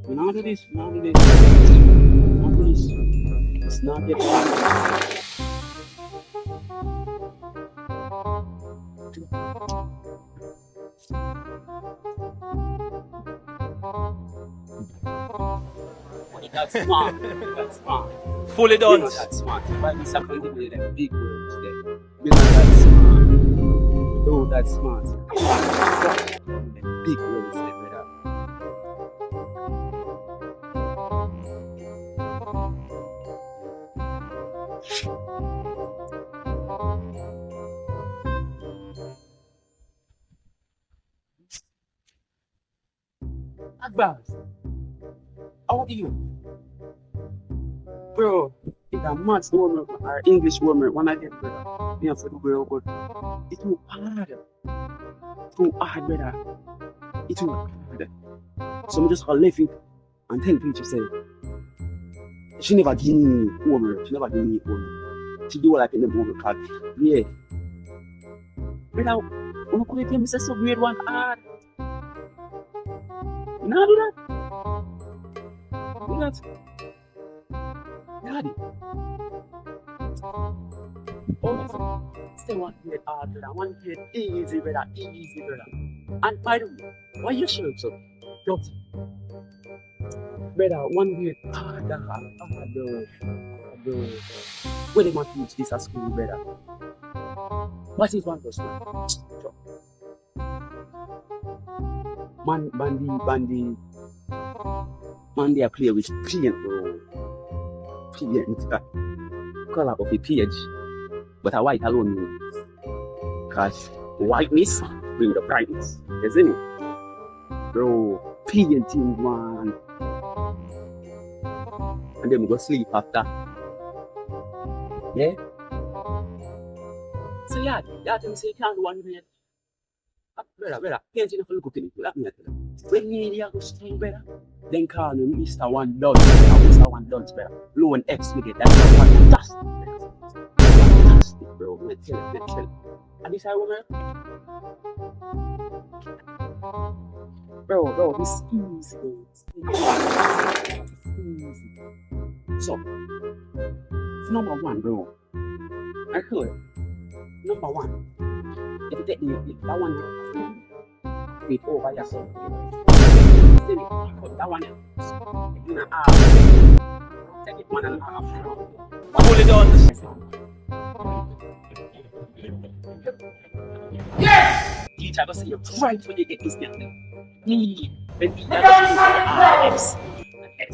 We not do this. We not do this. Not do this. It's not getting. That's smart. That's smart. Fully You're done. not that smart. Why we second with them big words there? You're not that smart. No, that's smart. Big words there, brother. Advance. How do you? Bro, it's a maths homework or English homework, one of them, brother. Me have to do real good. It's too hard. Too hard, brother. It's too hard. So I just gonna leave it and tell teacher say, she never give me homework. She never give me homework. She do what I think the homework card. Yeah. Brother, when I could tell me say so grade one hard. You know how to do that? Do that. Daddy. Oh, stay one grade hard, brother. One grade easy, brother. Easy, brother. And by the way, why you shirt so? Don't. Brother, one grade hard, bro. Where they want to teach this at school, brother? What is 1 plus 1? Sure. Man, they play with paint, bro. Paint. Color of a page. But a white alone means. Because whiteness bring the brightness. Isn't it? Bro, painting, man. And then we go sleep after. Yeah? So yeah, that time say you can't do one grade. Brother, painting if you look at it, let me tell you. When you go strong, brother, then call me Mr. One Dunce, Mr. One Dunce, brother. Low and X with it, that's fantastic, brother. Fantastic, bro. Let me tell you. And this I woman? Bro, this is easy. So, number one, bro. I heard. Number one. If you take that one, it over yourself. That one, you're gonna take it 1.5. Fully done. Yes! Teacher, go say you're right when you get this thing. When teacher goes to X.